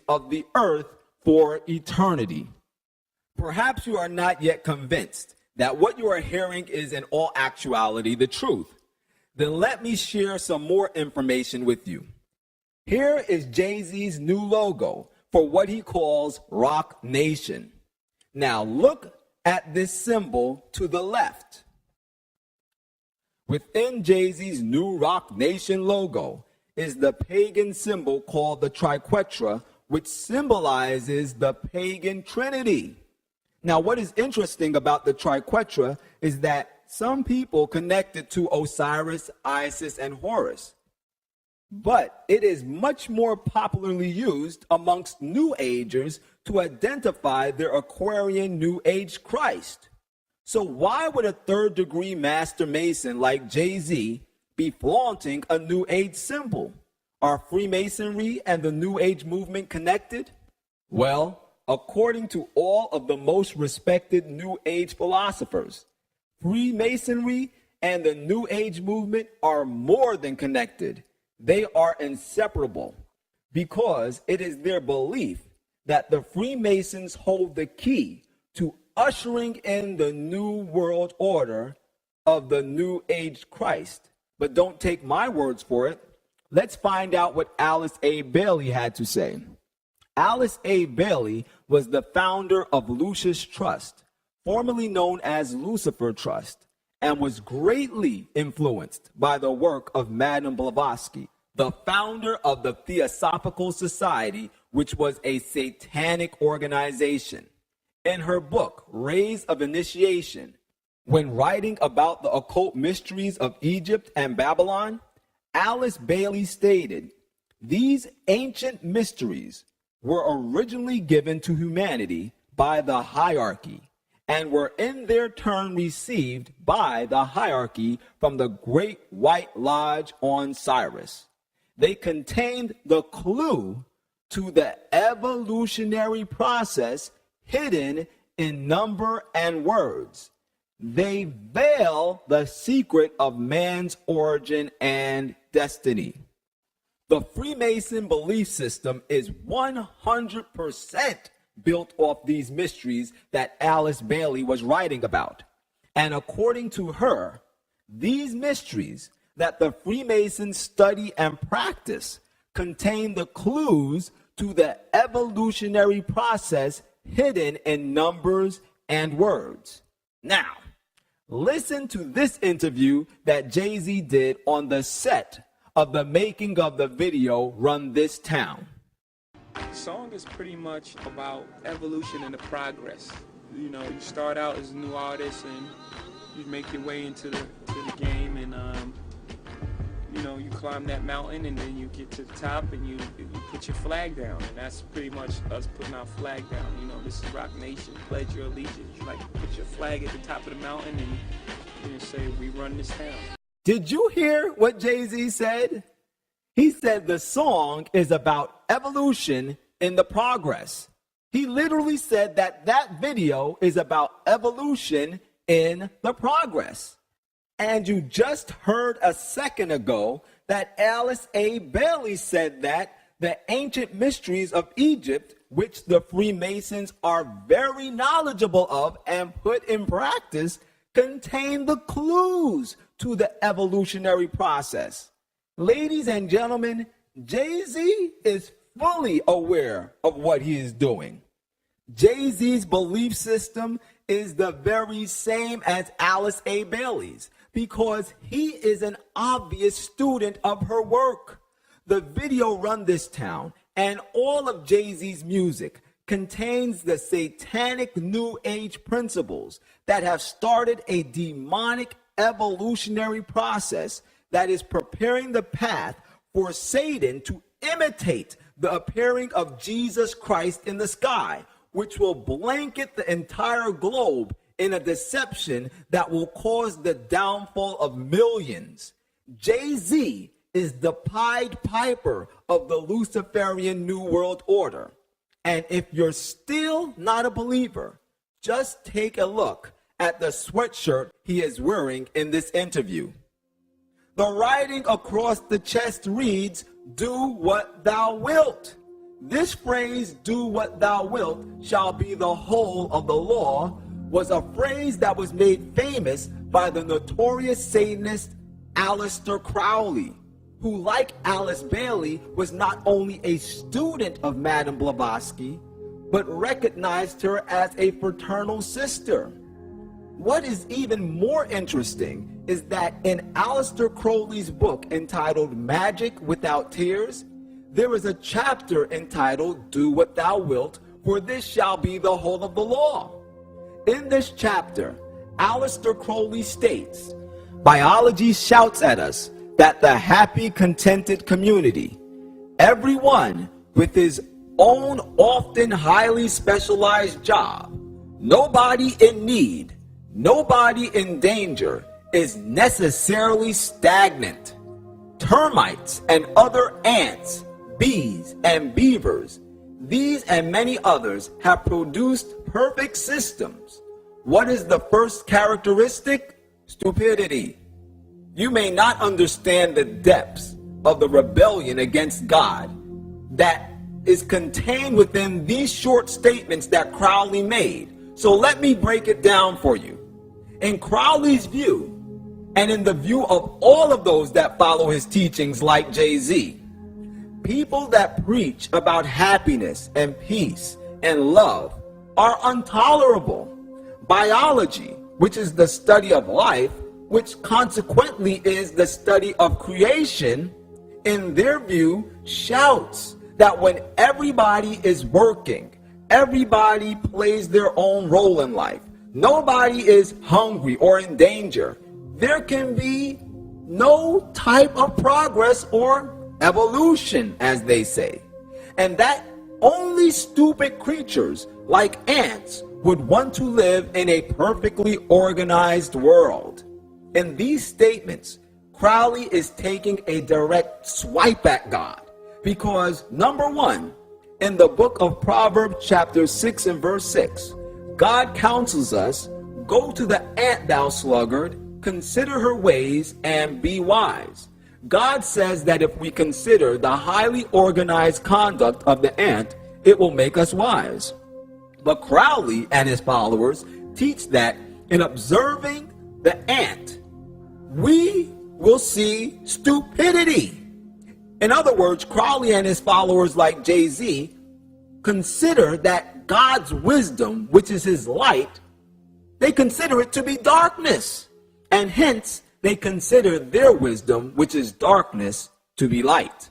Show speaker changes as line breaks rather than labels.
of the earth for eternity. Perhaps you are not yet convinced that what you are hearing is in all actuality the truth. Then let me share some more information with you. Here is Jay-Z's new logo for what he calls Roc Nation. Now look at this symbol to the left. Within Jay-Z's new Roc Nation logo is the pagan symbol called the triquetra, which symbolizes the pagan trinity. Now, what is interesting about the triquetra is that some people connect it to Osiris, Isis, and Horus. But it is much more popularly used amongst New Agers to identify their Aquarian New Age Christ. So why would a third-degree Master Mason like Jay-Z be flaunting a New Age symbol? Are Freemasonry and the New Age movement connected? Well, according to all of the most respected New Age philosophers, Freemasonry and the New Age movement are more than connected. They are inseparable because it is their belief that the Freemasons hold the key to ushering in the new world order of the New Age Christ. But don't take my words for it. Let's find out what Alice A. Bailey had to say. Alice A. Bailey was the founder of Lucis Trust, formerly known as Lucifer Trust, and was greatly influenced by the work of Madame Blavatsky, the founder of the Theosophical Society, which was a satanic organization. In her book, Rays of Initiation, when writing about the occult mysteries of Egypt and Babylon, Alice Bailey stated, "These ancient mysteries were originally given to humanity by the hierarchy and were in their turn received by the hierarchy from the Great White Lodge on Sirius. They contained the clue to the evolutionary process hidden in number and words. They veil the secret of man's origin and destiny." The Freemason belief system is 100% built off these mysteries that Alice Bailey was writing about. And according to her, these mysteries that the Freemasons study and practice contain the clues to the evolutionary process hidden in numbers and words. Now, listen to this interview that Jay-Z did on the set of the making of the video Run This Town.
The song is pretty much about evolution and the progress. You know, you start out as a new artist and you make your way into the game, and you know, you climb that mountain and then you get to the top and you put your flag down, and that's pretty much us putting our flag down. You know, this is Roc Nation, pledge your allegiance. You like put your flag at the top of the mountain and you say, "We run this town."
Did you hear what Jay-Z said? He said the song is about evolution in the progress. He literally said that that video is about evolution in the progress. And you just heard a second ago that Alice A. Bailey said that the ancient mysteries of Egypt, which the Freemasons are very knowledgeable of and put in practice, contain the clues to the evolutionary process. Ladies and gentlemen, Jay-Z is fully aware of what he is doing. Jay-Z's belief system is the very same as Alice A. Bailey's because he is an obvious student of her work. The video Run This Town and all of Jay-Z's music contains the satanic New Age principles that have started a demonic evolutionary process that is preparing the path for Satan to imitate the appearing of Jesus Christ in the sky, which will blanket the entire globe in a deception that will cause the downfall of millions. Jay-Z is the Pied Piper of the Luciferian New World Order. And if you're still not a believer, just take a look at the sweatshirt he is wearing in this interview. The writing across the chest reads, "Do what thou wilt." This phrase, do what thou wilt, shall be the whole of the law, was a phrase that was made famous by the notorious Satanist Aleister Crowley, who, like Alice Bailey, was not only a student of Madame Blavatsky, but recognized her as a fraternal sister. What is even more interesting is that in Aleister Crowley's book entitled Magic Without Tears, there is a chapter entitled Do What Thou Wilt, for this shall be the whole of the law. In this chapter, Aleister Crowley states, biology shouts at us that the happy, contented community, everyone with his own often highly specialized job, nobody in need, nobody in danger, is necessarily stagnant. Termites and other ants, bees and beavers, these and many others have produced perfect systems. What is the first characteristic? Stupidity. You may not understand the depths of the rebellion against God that is contained within these short statements that Crowley made. So let me break it down for you. In Crowley's view, and in the view of all of those that follow his teachings like Jay-Z, people that preach about happiness and peace and love are intolerable. Biology, which is the study of life, which consequently is the study of creation, in their view, shouts that when everybody is working, everybody plays their own role in life, nobody is hungry or in danger, there can be no type of progress or evolution, as they say. And that only stupid creatures like ants would want to live in a perfectly organized world. In these statements, Crowley is taking a direct swipe at God because, number one, in the book of Proverbs chapter 6 and verse 6, God counsels us, go to the ant, thou sluggard, consider her ways and be wise. God says that if we consider the highly organized conduct of the ant, it will make us wise. But Crowley and his followers teach that in observing the ant, we will see stupidity. In other words, Crowley and his followers like Jay-Z consider that God's wisdom, which is his light, they consider it to be darkness. And hence, they consider their wisdom, which is darkness, to be light.